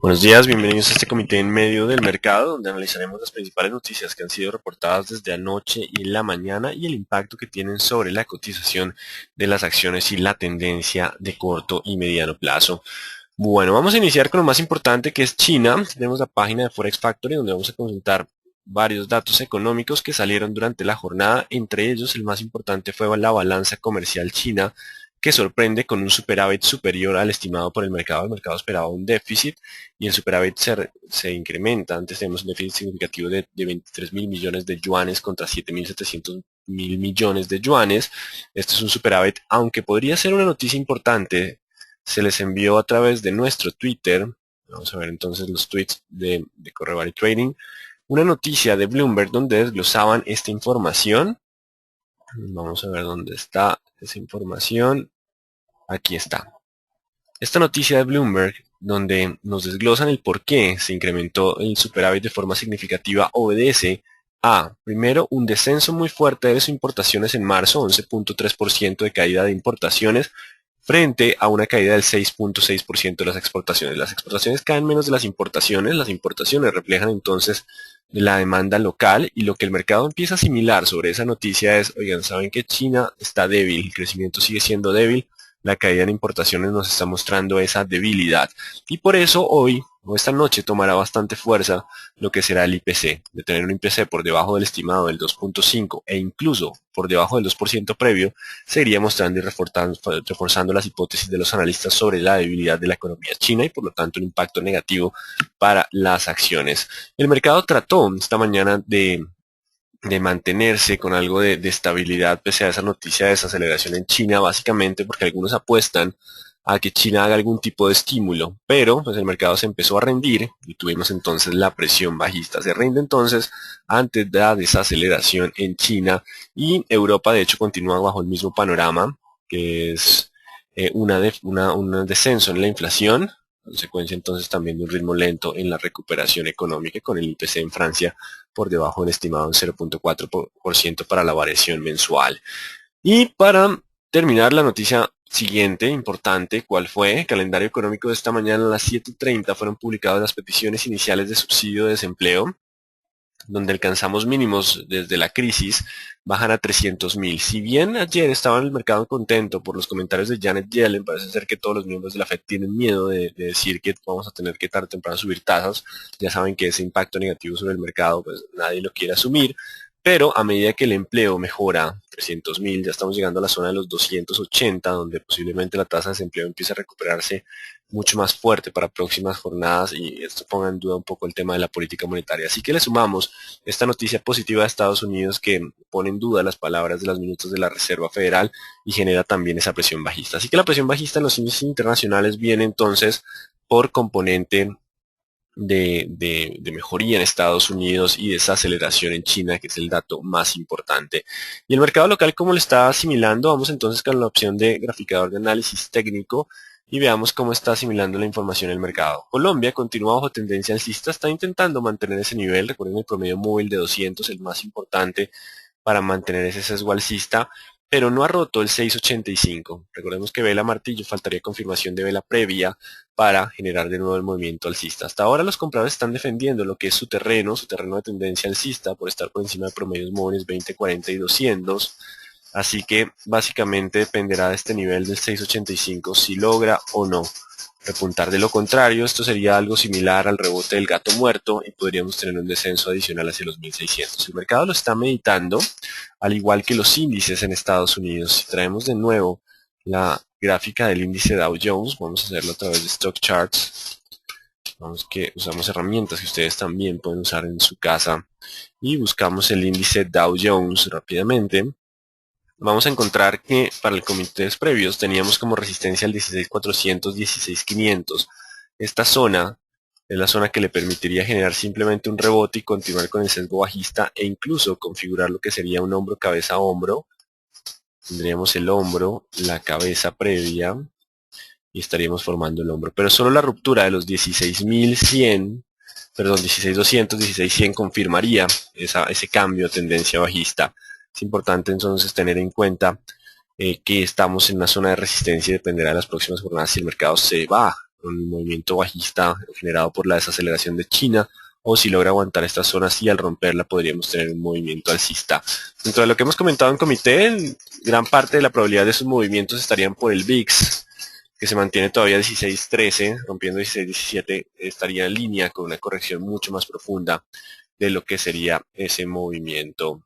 Buenos días, bienvenidos a este comité en medio del mercado, donde analizaremos las principales noticias que han sido reportadas desde anoche y la mañana y el impacto que tienen sobre la cotización de las acciones y la tendencia de corto y mediano plazo. Bueno, vamos a iniciar con lo más importante, que es China. Tenemos la página de Forex Factory, donde vamos a consultar varios datos económicos que salieron durante la jornada. Entre ellos, el más importante fue la balanza comercial china, que sorprende con un superávit superior al estimado por el mercado. El mercado esperaba un déficit y el superávit se incrementa. Antes tenemos un déficit significativo de 23 mil millones de yuanes contra 7.700 mil millones de yuanes. Esto es un superávit, aunque podría ser una noticia importante. Se les envió a través de nuestro Twitter. Vamos a ver entonces los tweets de Correval Trading. Una noticia de Bloomberg donde desglosaban esta información. Vamos a ver dónde está esa información. Aquí está. Esta noticia de Bloomberg, donde nos desglosan el por qué se incrementó el superávit de forma significativa, obedece a, primero, un descenso muy fuerte de sus importaciones en marzo, 11.3% de caída de importaciones, frente a una caída del 6.6% de las exportaciones. Las exportaciones caen menos de las importaciones reflejan entonces la demanda local, y lo que el mercado empieza a asimilar sobre esa noticia es, oigan, saben que China está débil, el crecimiento sigue siendo débil, la caída en importaciones nos está mostrando esa debilidad, y por eso hoy o esta noche tomará bastante fuerza lo que será el IPC. De tener un IPC por debajo del estimado del 2.5 e incluso por debajo del 2% previo, seguiría mostrando y reforzando las hipótesis de los analistas sobre la debilidad de la economía china y por lo tanto un impacto negativo para las acciones. El mercado trató esta mañana de mantenerse con algo de estabilidad pese a esa noticia de desaceleración en China, básicamente porque algunos apuestan a que China haga algún tipo de estímulo, pero pues el mercado se empezó a rendir y tuvimos entonces la presión bajista. Se rinde entonces ante la desaceleración en China, y Europa de hecho continúa bajo el mismo panorama, que es un descenso en la inflación, consecuencia entonces también de un ritmo lento en la recuperación económica, con el IPC en Francia por debajo del estimado en 0.4% para la variación mensual. Y para terminar, la noticia siguiente, importante, ¿cuál fue? El calendario económico de esta mañana a las 7:30 fueron publicadas las peticiones iniciales de subsidio de desempleo, donde alcanzamos mínimos desde la crisis, bajan a 300.000. Si bien ayer estaba en el mercado contento por los comentarios de Janet Yellen, parece ser que todos los miembros de la Fed tienen miedo de decir que vamos a tener que tarde o temprano subir tasas. Ya saben que ese impacto negativo sobre el mercado, pues nadie lo quiere asumir. Pero a medida que el empleo mejora, 300.000, ya estamos llegando a la zona de los 280, donde posiblemente la tasa de desempleo empiece a recuperarse mucho más fuerte para próximas jornadas, y esto ponga en duda un poco el tema de la política monetaria. Así que le sumamos esta noticia positiva de Estados Unidos que pone en duda las palabras de los minutos de la Reserva Federal y genera también esa presión bajista. Así que la presión bajista en los índices internacionales viene entonces por componente de mejoría en Estados Unidos y desaceleración en China, que es el dato más importante. Y el mercado local, ¿cómo lo está asimilando? Vamos entonces con la opción de graficador de análisis técnico y veamos cómo está asimilando la información el mercado. Colombia continúa bajo tendencia alcista, está intentando mantener ese nivel. Recuerden el promedio móvil de 200, el más importante para mantener ese sesgo alcista, pero no ha roto el 6.85. Recordemos que vela martillo, faltaría confirmación de vela previa para generar de nuevo el movimiento alcista. Hasta ahora los compradores están defendiendo lo que es su terreno de tendencia alcista, por estar por encima de promedios móviles 20, 40 y 200. Así que básicamente dependerá de este nivel del 6.85 si logra o no repuntar. De lo contrario, esto sería algo similar al rebote del gato muerto y podríamos tener un descenso adicional hacia los 1.600. El mercado lo está meditando, al igual que los índices en Estados Unidos. Si traemos de nuevo la gráfica del índice Dow Jones, vamos a hacerlo a través de Stock Charts. Vamos que usamos herramientas que ustedes también pueden usar en su casa y buscamos el índice Dow Jones rápidamente. Vamos a encontrar que para el comités previos teníamos como resistencia el 16.400, 16.500. Esta zona es la zona que le permitiría generar simplemente un rebote y continuar con el sesgo bajista e incluso configurar lo que sería un hombro, cabeza, hombro. Tendríamos el hombro, la cabeza previa y estaríamos formando el hombro. Pero solo la ruptura de los 16.100, perdón, 16.200, 16.100 confirmaría ese cambio de tendencia bajista. Es importante entonces tener en cuenta que estamos en una zona de resistencia y dependerá de las próximas jornadas si el mercado se va con el movimiento bajista generado por la desaceleración de China, o si logra aguantar esta zona, y al romperla podríamos tener un movimiento alcista. Dentro de lo que hemos comentado en comité, gran parte de la probabilidad de esos movimientos estarían por el VIX, que se mantiene todavía 16.13, rompiendo 16.17, estaría en línea con una corrección mucho más profunda de lo que sería ese movimiento.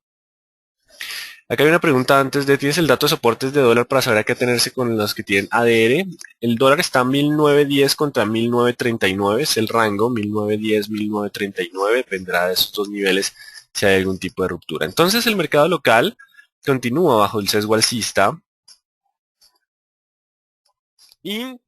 Acá hay una pregunta antes de, ¿tienes el dato de soportes de dólar para saber a qué atenerse con los que tienen ADR? El dólar está a 1910 contra 1939, es el rango, 1910, 1939, dependerá de esos dos niveles si hay algún tipo de ruptura. Entonces el mercado local continúa bajo el sesgo alcista y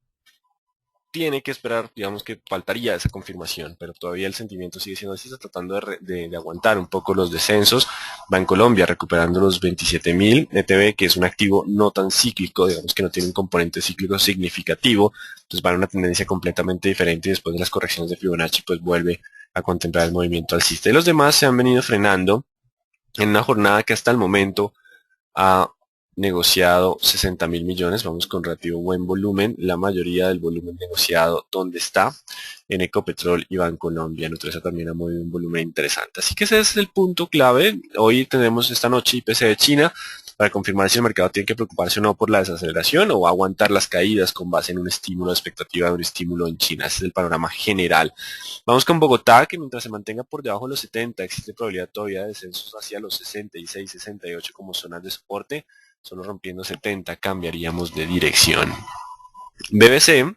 tiene que esperar, digamos que faltaría esa confirmación, pero todavía el sentimiento sigue siendo así, está tratando de aguantar un poco los descensos. Bancolombia recuperando los 27.000, ETB, que es un activo no tan cíclico, digamos que no tiene un componente cíclico significativo, entonces va a una tendencia completamente diferente y después de las correcciones de Fibonacci pues vuelve a contemplar el movimiento alcista. Y los demás se han venido frenando en una jornada que hasta el momento ha negociado 60.000 millones, vamos con relativo buen volumen, la mayoría del volumen negociado, ¿dónde está? En Ecopetrol y Bancolombia, Nutresa también ha movido un volumen interesante. Así que ese es el punto clave. Hoy tenemos esta noche IPC de China para confirmar si el mercado tiene que preocuparse o no por la desaceleración o aguantar las caídas con base en un estímulo, expectativa de un estímulo en China. Ese es el panorama general. Vamos con Bogotá, que mientras se mantenga por debajo de los 70, existe probabilidad todavía de descensos hacia los 66, 68 como zonas de soporte. Solo rompiendo 70 cambiaríamos de dirección. BBC,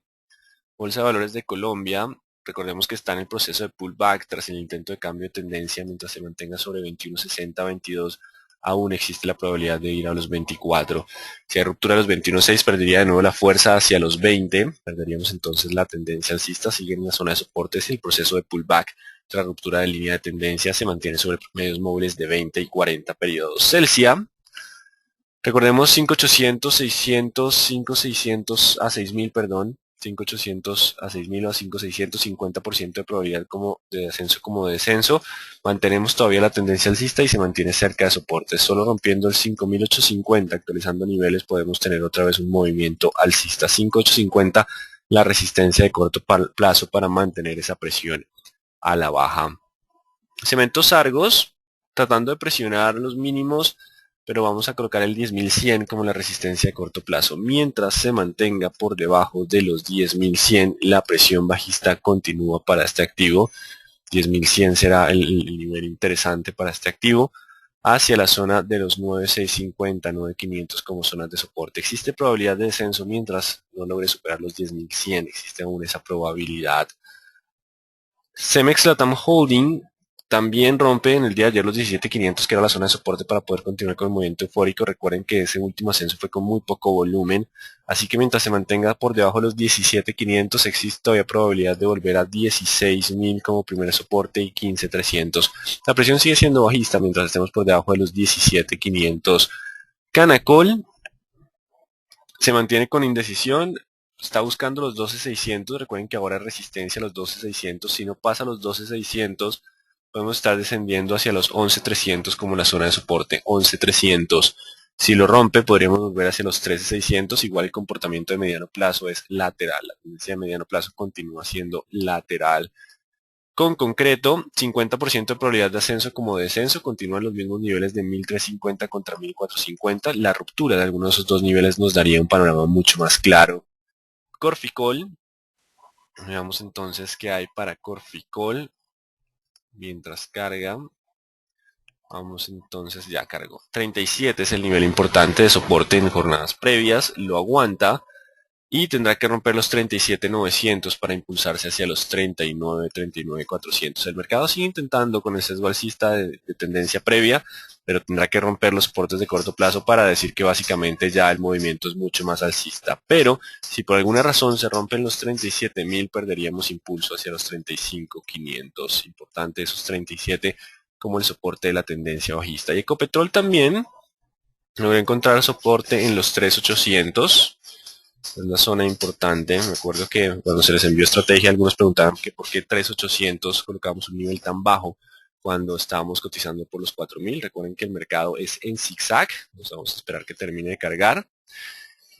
Bolsa de Valores de Colombia, recordemos que está en el proceso de pullback tras el intento de cambio de tendencia. Mientras se mantenga sobre 21.60, 22, aún existe la probabilidad de ir a los 24. Si hay ruptura de los 21.6, perdería de nuevo la fuerza hacia los 20, perderíamos entonces la tendencia alcista. Sigue en la zona de soportes y el proceso de pullback tras ruptura de línea de tendencia se mantiene sobre promedios móviles de 20 y 40 periodos. Celsia, recordemos 5.800, 600, 5.600 a 6.000, perdón, 5.800 a 6.000 o a 5.600, 50% de probabilidad como de ascenso como de descenso. Mantenemos todavía la tendencia alcista y se mantiene cerca de soportes. Solo rompiendo el 5.850, actualizando niveles, podemos tener otra vez un movimiento alcista. 5.850, la resistencia de corto plazo para mantener esa presión a la baja. Cementos Argos, tratando de presionar los mínimos, pero vamos a colocar el 10.100 como la resistencia de corto plazo. Mientras se mantenga por debajo de los 10.100, la presión bajista continúa para este activo. 10.100 será el nivel interesante para este activo, hacia la zona de los 9.650, 9.500 como zonas de soporte. Existe probabilidad de descenso mientras no logre superar los 10.100, existe aún esa probabilidad. Cemex Latam Holding también rompe en el día de ayer los 17.500, que era la zona de soporte para poder continuar con el movimiento eufórico. Recuerden que ese último ascenso fue con muy poco volumen, así que mientras se mantenga por debajo de los 17.500 existe todavía probabilidad de volver a 16.000 como primer soporte y 15.300. La presión sigue siendo bajista mientras estemos por debajo de los 17.500. Canacol se mantiene con indecisión. Está buscando los 12.600, recuerden que ahora hay resistencia a los 12.600, si no pasa los 12.600 podemos estar descendiendo hacia los 11.300 como la zona de soporte, 11.300. Si lo rompe podríamos volver hacia los 13.600, igual el comportamiento de mediano plazo es lateral, la tendencia de mediano plazo continúa siendo lateral. Con concreto, 50% de probabilidad de ascenso como de descenso, continúan los mismos niveles de 1.350 contra 1.450, la ruptura de algunos de esos dos niveles nos daría un panorama mucho más claro. Corficol, veamos entonces qué hay para Corficol, mientras carga, vamos entonces, ya cargó, 37 es el nivel importante de soporte en jornadas previas, lo aguanta y tendrá que romper los 37.900 para impulsarse hacia los 39.400. El mercado sigue intentando con el sesgo alcista de tendencia previa, pero tendrá que romper los soportes de corto plazo para decir que básicamente ya el movimiento es mucho más alcista. Pero si por alguna razón se rompen los 37.000, perderíamos impulso hacia los 35.500. Importante esos 37 como el soporte de la tendencia bajista. Y Ecopetrol también logró encontrar soporte en los 3.800. Es una zona importante. Me acuerdo que cuando se les envió estrategia, algunos preguntaban que por qué 3.800 colocamos un nivel tan bajo cuando estábamos cotizando por los 4.000. Recuerden que el mercado es en zigzag. Nos vamos a esperar que termine de cargar.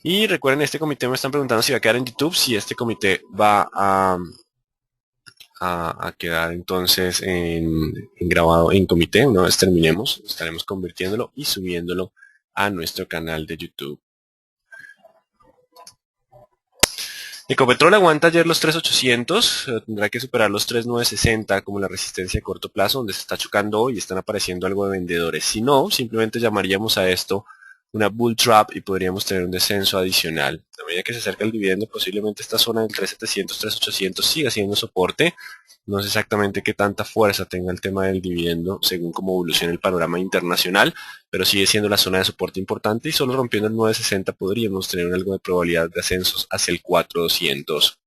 Y recuerden, este comité me están preguntando si va a quedar en YouTube, si este comité va a quedar entonces en grabado en comité. Una vez terminemos, estaremos convirtiéndolo y subiéndolo a nuestro canal de YouTube. Ecopetrol aguanta ayer los 3.800, tendrá que superar los 3.960 como la resistencia a corto plazo, donde se está chocando hoy y están apareciendo algo de vendedores. Si no, simplemente llamaríamos a esto una bull trap y podríamos tener un descenso adicional. A medida que se acerca el dividendo, posiblemente esta zona del 3.700, 3.800 siga siendo soporte. No sé exactamente qué tanta fuerza tenga el tema del dividendo según cómo evolucione el panorama internacional, pero sigue siendo la zona de soporte importante y solo rompiendo el 960 podríamos tener algo de probabilidad de ascensos hacia el 4200.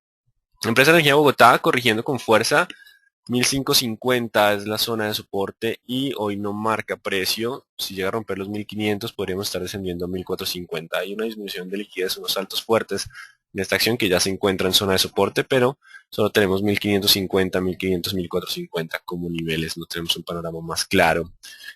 Empresa de Energía Bogotá corrigiendo con fuerza. 1550 es la zona de soporte y hoy no marca precio. Si llega a romper los 1500 podríamos estar descendiendo a 1450. Hay una disminución de liquidez, unos saltos fuertes en esta acción que ya se encuentra en zona de soporte, pero solo tenemos 1550, 1500, 1450 como niveles. No tenemos un panorama más claro.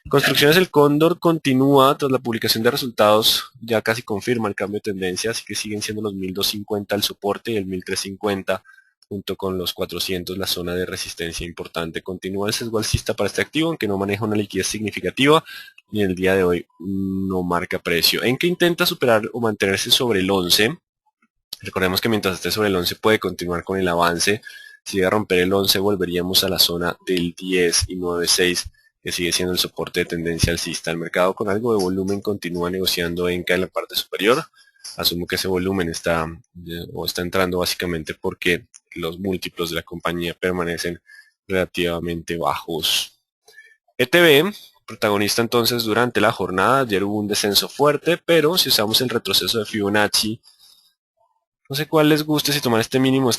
Construcciones El Cóndor continúa tras la publicación de resultados, ya casi confirma el cambio de tendencia, así que siguen siendo los 1250 el soporte y el 1350 junto con los 400 la zona de resistencia importante. Continúa el sesgo alcista para este activo, aunque no maneja una liquidez significativa y el día de hoy no marca precio. En que intenta superar o mantenerse sobre el 11. Recordemos que mientras esté sobre el 11 puede continuar con el avance. Si llega a romper el 11 volveríamos a la zona del 10 y 9.6 que sigue siendo el soporte de tendencia alcista. El mercado con algo de volumen continúa negociando en la parte superior. Asumo que ese volumen está entrando básicamente porque los múltiplos de la compañía permanecen relativamente bajos. ETB, protagonista entonces durante la jornada. Ayer hubo un descenso fuerte, pero si usamos el retroceso de Fibonacci, no sé cuál les guste, si tomar este mínimo,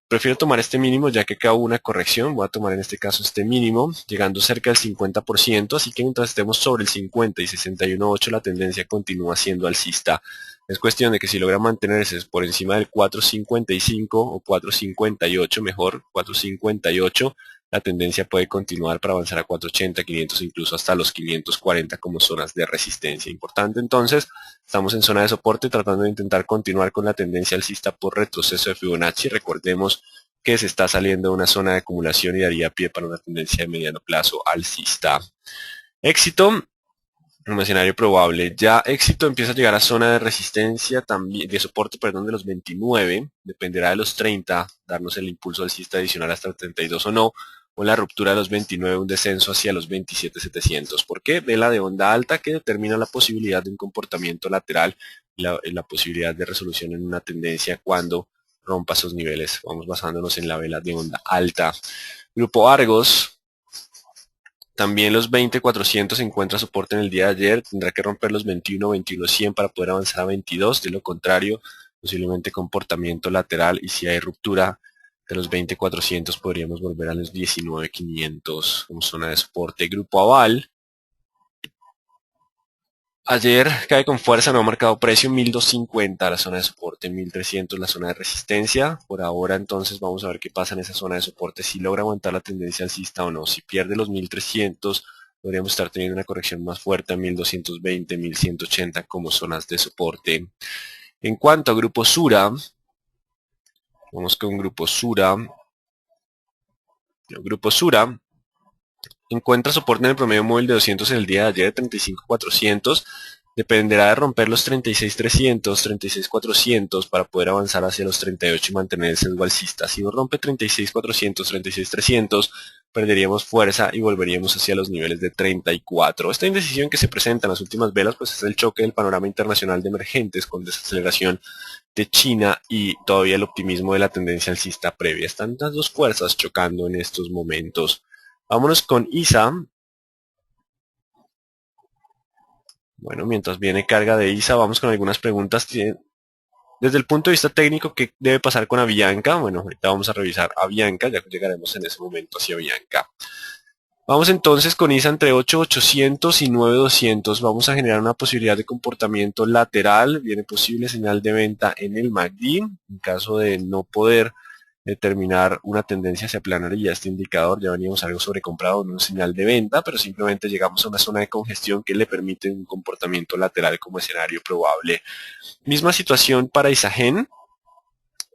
prefiero tomar este mínimo ya que acá hubo una corrección, voy a tomar en este caso este mínimo, llegando cerca del 50%, así que mientras estemos sobre el 50 y 61.8 la tendencia continúa siendo alcista. Es cuestión de que si logra mantenerse por encima del 4.55 o 4.58, mejor 4.58, la tendencia puede continuar para avanzar a 480, 500, incluso hasta los 540 como zonas de resistencia. Importante entonces, estamos en zona de soporte tratando de intentar continuar con la tendencia alcista por retroceso de Fibonacci. Recordemos que se está saliendo de una zona de acumulación y daría pie para una tendencia de mediano plazo alcista. Éxito, un escenario probable. Ya Éxito empieza a llegar a zona de resistencia, también de soporte, perdón, de los 29. Dependerá de los 30, darnos el impulso alcista adicional hasta el 32 o no. O la ruptura de los 29, un descenso hacia los 27.700. ¿Por qué? Vela de onda alta que determina la posibilidad de un comportamiento lateral y la posibilidad de resolución en una tendencia cuando rompa esos niveles. Vamos basándonos en la vela de onda alta. Grupo Argos. También los 20.400 encuentra soporte en el día de ayer. Tendrá que romper los 21, 21.100 para poder avanzar a 22. De lo contrario, posiblemente comportamiento lateral. Y si hay ruptura de los 20.400 podríamos volver a los 19.500 como zona de soporte. Grupo Aval. Ayer cae con fuerza, no ha marcado precio, 1250 la zona de soporte, 1300 la zona de resistencia. Por ahora entonces vamos a ver qué pasa en esa zona de soporte, si logra aguantar la tendencia alcista o no. Si pierde los 1300 podríamos estar teniendo una corrección más fuerte a 1220, 1180 como zonas de soporte. En cuanto a Grupo Sura, vamos con Grupo Sura. Grupo Sura encuentra soporte en el promedio móvil de 200 en el día de ayer, 35.400. Dependerá de romper los 36.300, 36.400 para poder avanzar hacia los 38 y mantener el sesgo alcista. Si no rompe 36.400, 36.300, perderíamos fuerza y volveríamos hacia los niveles de 34. Esta indecisión que se presenta en las últimas velas pues es el choque del panorama internacional de emergentes con desaceleración de China y todavía el optimismo de la tendencia alcista previa. Están las dos fuerzas chocando en estos momentos. Vámonos con ISA. Bueno, mientras viene carga de ISA, vamos con algunas preguntas. Desde el punto de vista técnico, ¿qué debe pasar con Avianca? Bueno, ahorita vamos a revisar Avianca, ya llegaremos en ese momento hacia Avianca. Vamos entonces con ISA entre 8.800 y 9.200. Vamos a generar una posibilidad de comportamiento lateral. Viene posible señal de venta en el MACD. En caso de no poder determinar una tendencia hacia planaria. Este indicador ya veníamos algo sobrecomprado en una señal de venta, pero simplemente llegamos a una zona de congestión que le permite un comportamiento lateral como escenario probable. Misma situación para Isagen,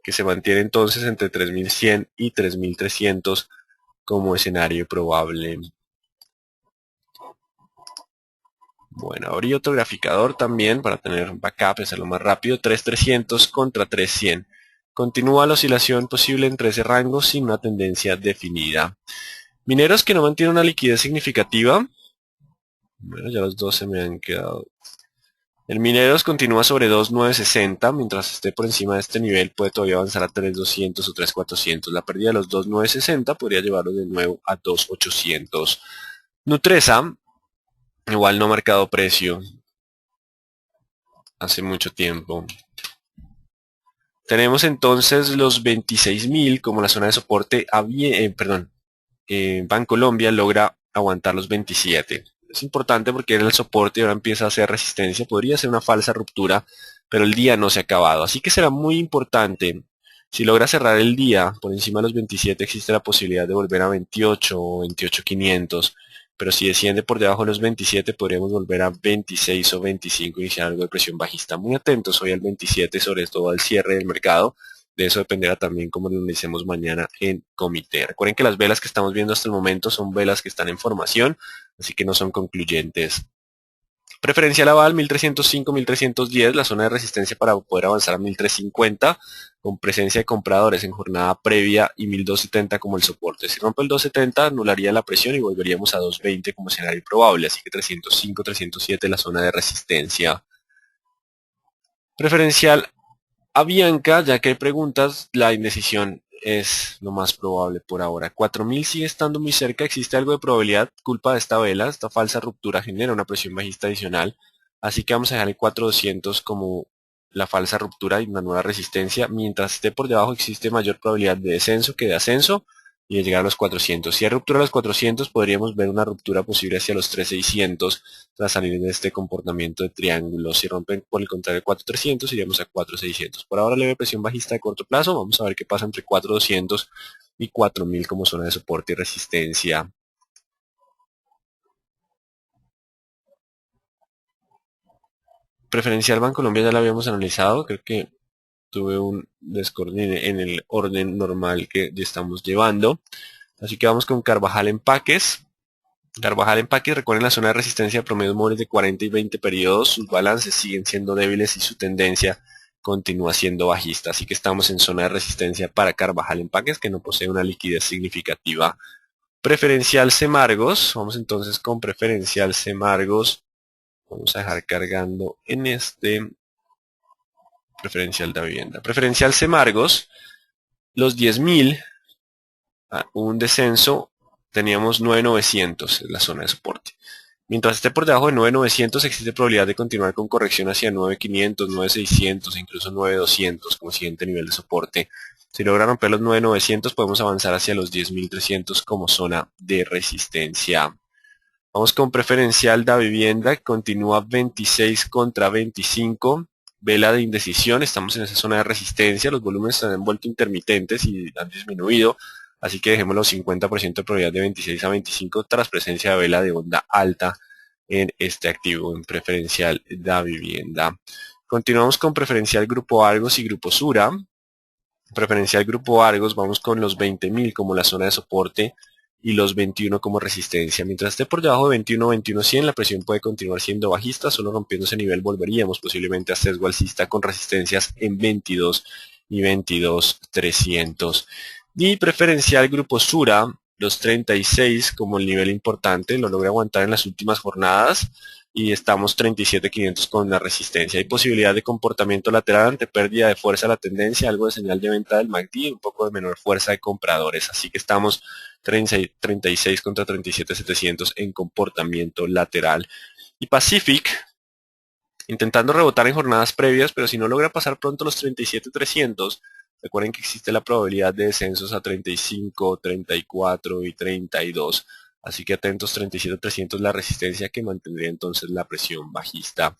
que se mantiene entonces entre 3100 y 3300 como escenario probable. Bueno, abrí otro graficador también para tener un backup, hacerlo más rápido. 3300 contra 3100. Continúa la oscilación posible entre ese rango sin una tendencia definida. Mineros que no mantienen una liquidez significativa. Bueno, ya los dos se me han quedado. El Mineros continúa sobre 2.960, mientras esté por encima de este nivel puede todavía avanzar a 3.200 o 3.400. La pérdida de los 2.960 podría llevarlo de nuevo a 2.800. Nutresa, igual no ha marcado precio hace mucho tiempo. Tenemos entonces los 26.000 como la zona de soporte. Bancolombia logra aguantar los 27. Es importante porque era el soporte y ahora empieza a hacer resistencia. Podría ser una falsa ruptura, pero el día no se ha acabado. Así que será muy importante. Si logra cerrar el día por encima de los 27, existe la posibilidad de volver a 28 o 28.500. Pero si desciende por debajo de los 27, podríamos volver a 26 o 25 y iniciar algo de presión bajista. Muy atentos hoy al 27, sobre todo al cierre del mercado. De eso dependerá también cómo lo analicemos mañana en comité. Recuerden que las velas que estamos viendo hasta el momento son velas que están en formación, así que no son concluyentes. Preferencial aval 1305-1310, la zona de resistencia para poder avanzar a 1350, con presencia de compradores en jornada previa y 1270 como el soporte. Si rompe el 270, anularía la presión y volveríamos a 220 como escenario probable, así que 305-307 la zona de resistencia. Preferencial a Bianca, ya que hay preguntas, la indecisión es lo más probable por ahora. 4000 sigue estando muy cerca, existe algo de probabilidad, culpa de esta vela, esta falsa ruptura genera una presión bajista adicional, así que vamos a dejar el 4200 como la falsa ruptura y una nueva resistencia. Mientras esté por debajo existe mayor probabilidad de descenso que de ascenso y de llegar a los 400. Si hay ruptura a los 400 podríamos ver una ruptura posible hacia los 3600 tras salir de este comportamiento de triángulo. Si rompen por el contrario 4300 iríamos a 4600. Por ahora leve presión bajista de corto plazo. Vamos a ver qué pasa entre 4200 y 4000 como zona de soporte y resistencia. Preferencial Bancolombia ya la habíamos analizado. Creo que tuve un descoordine en el orden normal que ya estamos llevando. Así que vamos con Carvajal Empaques. Carvajal Empaques, recuerden la zona de resistencia promedio móviles de 40 y 20 periodos, sus balances siguen siendo débiles y su tendencia continúa siendo bajista, así que estamos en zona de resistencia para Carvajal Empaques que no posee una liquidez significativa. Preferencial Semargos, vamos entonces con preferencial Semargos, vamos a dejar cargando en este preferencial de vivienda. Preferencial Semargos, los 10.000, un descenso, teníamos 9.900 en la zona de soporte. Mientras esté por debajo de 9.900 existe probabilidad de continuar con corrección hacia 9.500, 9.600 e incluso 9.200 como siguiente nivel de soporte. Si logra romper los 9.900 podemos avanzar hacia los 10.300 como zona de resistencia. Vamos con preferencial de vivienda, continúa 26 contra 25. Vela de indecisión, estamos en esa zona de resistencia, los volúmenes se han vuelto intermitentes y han disminuido. Así que dejémoslo 50% de probabilidad de 26 a 25 tras presencia de vela de onda alta en este activo, en preferencial da vivienda. Continuamos con preferencial Grupo Argos y Grupo Sura. Preferencial Grupo Argos, vamos con los 20.000 como la zona de soporte y los 21 como resistencia. Mientras esté por debajo de 21, 21.100, la presión puede continuar siendo bajista, solo rompiendo ese nivel volveríamos posiblemente a sesgo alcista con resistencias en 22 y 22.300. Y preferencial Grupo Sura, los 36 como el nivel importante, lo logra aguantar en las últimas jornadas y estamos 37.500 con la resistencia. Hay posibilidad de comportamiento lateral ante pérdida de fuerza de la tendencia, algo de señal de venta del MACD y un poco de menor fuerza de compradores. Así que estamos 36 contra 37.700 en comportamiento lateral. Y Pacific, intentando rebotar en jornadas previas, pero si no logra pasar pronto los 37.300, recuerden que existe la probabilidad de descensos a 35, 34 y 32. Así que atentos, 37.300 la resistencia que mantendría entonces la presión bajista.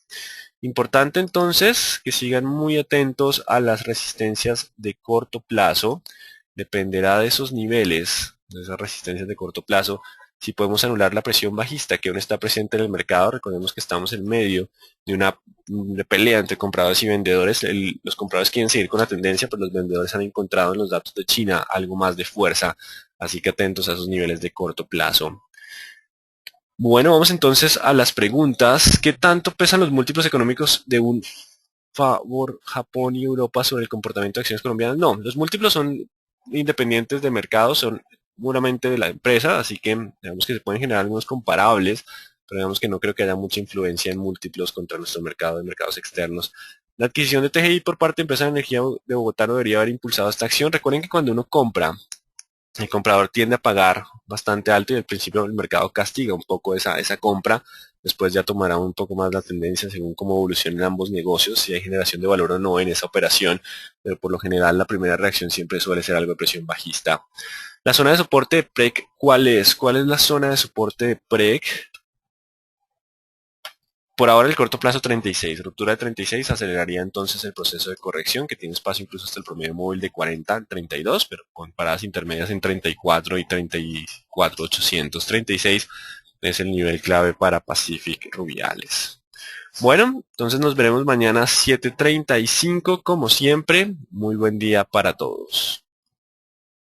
Importante entonces que sigan muy atentos a las resistencias de corto plazo. dependerá de esos niveles, de esas resistencias de corto plazo, si podemos anular la presión bajista que aún está presente en el mercado. Recordemos que estamos en medio de una pelea entre compradores y vendedores. Los compradores quieren seguir con la tendencia, pero los vendedores han encontrado en los datos de China algo más de fuerza, así que atentos a esos niveles de corto plazo. Bueno, vamos entonces a las preguntas. ¿Qué tanto pesan los múltiplos económicos de un favor Japón y Europa sobre el comportamiento de acciones colombianas? No, los múltiplos son independientes de mercado, son puramente de la empresa, así que digamos que se pueden generar algunos comparables, pero digamos que no creo que haya mucha influencia en múltiplos contra nuestro mercado de mercados externos. La adquisición de TGI por parte de Empresa de Energía de Bogotá no debería haber impulsado esta acción. Recuerden que cuando uno compra, el comprador tiende a pagar bastante alto y al principio el mercado castiga un poco esa compra. Después ya tomará un poco más la tendencia según cómo evolucionen ambos negocios, si hay generación de valor o no en esa operación, pero por lo general la primera reacción siempre suele ser algo de presión bajista. La zona de soporte de PREC, ¿cuál es? ¿Cuál es la zona de soporte de PREC? Por ahora el corto plazo 36, ruptura de 36 aceleraría entonces el proceso de corrección que tiene espacio incluso hasta el promedio móvil de 40 al 32, pero con paradas intermedias en 34 y 34, 836 es el nivel clave para Pacific Rubiales. Bueno, entonces nos veremos mañana 7:35 como siempre. Muy buen día para todos.